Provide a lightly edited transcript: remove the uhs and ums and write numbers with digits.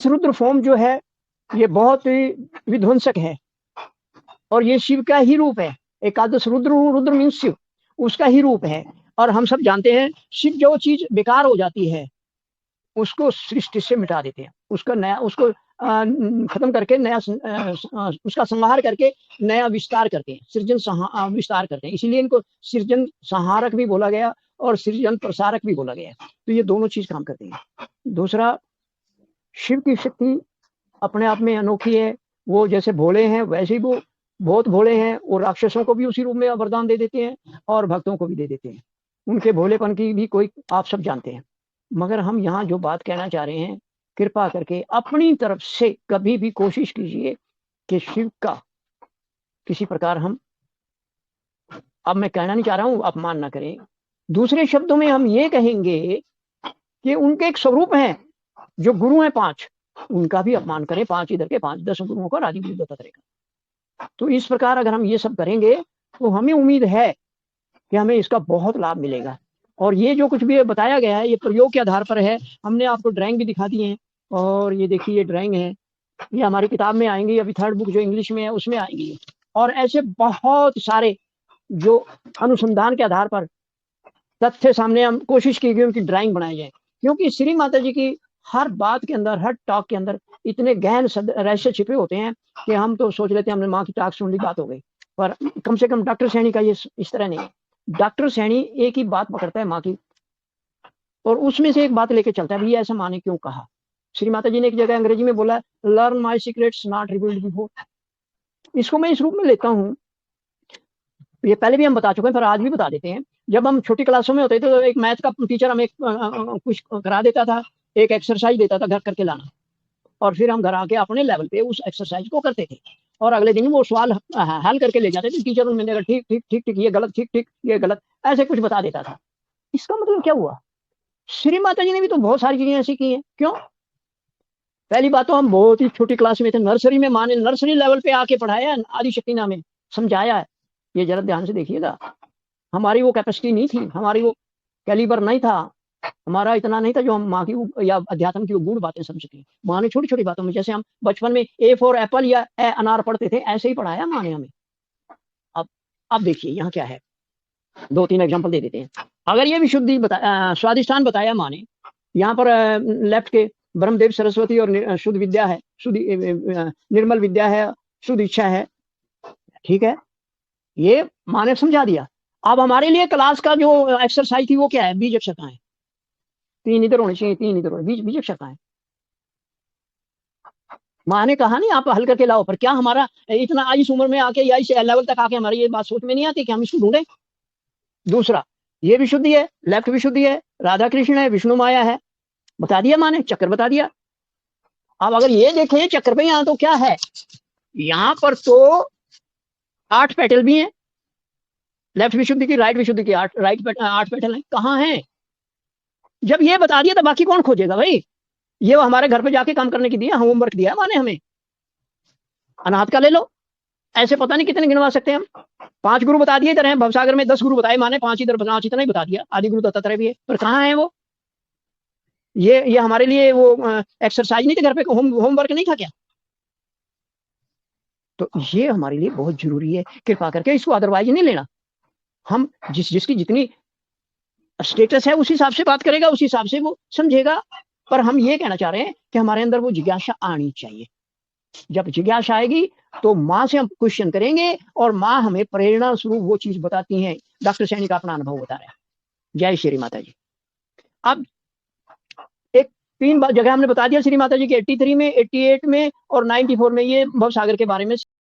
Rudra form जो है ये बहुत ही विध्वंसक है और ये शिव का ही रूप है। एकादश रुद्र, रुद्र मीन्स शिव, उसका ही रूप है। और हम सब जानते हैं शिव जो चीज बेकार हो जाती है उसको सृष्टि से मिटा देते हैं, उसका नया उसको खत्म करके नया उसका संहार करके नया विस्तार करते हैं, सृजन विस्तार करते हैं। इसीलिए इनको सृजन संहारक भी बोला गया और सृजन प्रसारक भी बोला गया। तो ये दोनों चीज काम करते हैं। दूसरा, शिव की शक्ति अपने आप में अनोखी है। वो जैसे भोले हैं वैसे ही वो बहुत भोले हैं। वो राक्षसों को भी उसी रूप में वरदान दे देते हैं और भक्तों को भी दे देते हैं। उनके भोलेपन की भी कोई आप सब जानते हैं। मगर हम यहाँ जो बात कहना चाह रहे हैं, कृपा करके अपनी तरफ से कभी भी कोशिश कीजिए कि शिव का किसी प्रकार हम, अब मैं कहना नहीं चाह रहा हूं अपमान ना करें, दूसरे शब्दों में हम ये कहेंगे कि उनके एक स्वरूप हैं जो गुरु हैं 5, उनका भी अपमान करें। 5 इधर के 5 10 गुरुओं का राजी गुरु दत्तात्रेय का। तो इस प्रकार अगर हम ये सब करेंगे तो हमें उम्मीद है कि हमें इसका बहुत लाभ मिलेगा। और ये जो कुछ भी बताया गया है ये प्रयोग के आधार पर है। हमने आपको ड्राइंग भी दिखा दी है और ये देखिए ये ड्राइंग है, ये हमारी किताब में आएंगी, अभी 3rd बुक जो इंग्लिश में है उसमें आएंगी। और ऐसे बहुत सारे जो अनुसंधान के आधार पर तथ्य सामने हम कोशिश की गई उनकी ड्राइंग बनाई जाए, क्योंकि श्री माता जी की हर बात के अंदर, हर टॉक के अंदर इतने गहन रहस्य छिपे होते हैं कि हम तो सोच लेते हैं हमने माँ की टॉक सुन ली, बात हो गई। पर कम से कम डॉक्टर सैनी का ये इस तरह नहीं है। डॉक्टर सैनी एक ही बात पकड़ता है माँ की और उसमें से एक बात लेके चलता है, भैया ऐसा माँ ने क्यों कहा। श्री माता जी ने एक जगह अंग्रेजी में बोला, learn my secrets not revealed before. इसको मैं इस रूप में लेता हूँ, ये पहले भी हम बता चुके हैं पर आज भी बता देते हैं। जब हम छोटी क्लासों में होते थे तो एक मैथ का टीचर हमें कुछ करा देता था, एक एक्सरसाइज देता था घर करके लाना, और फिर हम घर आके अपने लेवल पे उस एक्सरसाइज को करते थे और अगले दिन वो सवाल हल करके ले जाते थे। टीचर उनमें ठीक ठीक ठीक ठीक ये गलत, ठीक ठीक ये गलत, ऐसे कुछ बता देता था। इसका मतलब क्या हुआ, श्री माता जी ने भी तो बहुत सारी चीजें ऐसी की हैं। क्यों? पहली बात तो हम बहुत ही छोटी क्लास में थे, नर्सरी में माने नर्सरी लेवल पे आके पढ़ाया आदिशक्ति नाम में, समझाया है। ये जरा ध्यान से देखिएगा, हमारी वो कैपेसिटी नहीं थी, हमारी वो कैलिबर नहीं था, हमारा इतना नहीं था जो हम माँ की या अध्यात्म की गूढ़ बातें समझ सकें। माँ ने छोटी छोटी बातों में, जैसे हम बचपन में ए फॉर एप्पल या ए अनार पढ़ते थे, ऐसे ही पढ़ाया माँ ने हमें। अब देखिए यहाँ क्या है, 2-3 एग्जाम्पल दे देते हैं। अगर ये विशुद्धि स्वादिष्ठान बताया माँ ने, यहाँ पर लेफ्ट के ब्रह्मदेव सरस्वती और शुद्ध विद्या है, शुद्ध निर्मल विद्या है, शुद्ध इच्छा है, ठीक है, ये माँ ने समझा दिया। अब हमारे लिए क्लास का जो एक्सरसाइज थी वो क्या है, बीज अक्षरताएं, 3 इधर होने चाहिए, 3 इधर होने, बीज अक्षरताएं। माँ ने कहा नहीं आप हल करके लाओ, पर क्या हमारा इतना इस उम्र में आके या इस लेवल तक आके हमारी ये बात सोच में नहीं आती कि हम इसको ढूंढें। दूसरा, ये विशुद्धि है, लेफ्ट विशुद्धि है, राधा कृष्ण है, विष्णु माया है, बता दिया माँ ने, चक्कर बता दिया। अब अगर ये देखें चक्कर पे यहाँ तो क्या है, यहाँ पर तो 8 पेटल भी हैं, लेफ्ट विशुद्धि की, राइट विशुद्धि की 8 पेटल हैं, कहाँ हैं? जब ये बता दिया तो बाकी कौन खोजेगा भाई? ये हमारे घर पे जाके काम करने की दिया, होमवर्क दिया माँ ने हमें। अनाथ का ले लो, ऐसे पता नहीं कितने गिनवा सकते हैं हम। 5 गुरु बता दिए इधर हैं, भवसागर में 10 गुरु बताए माँ ने, 5 इधर 5 इतना ही बता दिया, आदि गुरु दत्तात्रेय भी है, पर कहाँ है वो? ये हमारे लिए वो एक्सरसाइज नहीं थे घर पे, होमवर्क नहीं था क्या? तो ये हमारे लिए बहुत जरूरी है, कृपा करके इसको अदरवाइज नहीं लेना। हम जिसकी जितनी स्टेटस है उस हिसाब से बात करेगा, उस हिसाब से वो समझेगा। पर हम ये कहना चाह रहे हैं कि हमारे अंदर वो जिज्ञासा आनी चाहिए। जब जिज्ञासा आएगी तो माँ से हम क्वेश्चन करेंगे और माँ हमें प्रेरणा स्वरूप वो चीज बताती हैं। डॉक्टर सैनी का अपना अनुभव बता रहा है। जय श्री माता जी। अब एक 3 जगह हमने बता दिया श्री माता जी के, 83 में, 88 में और 94 में, ये भवसागर के बारे में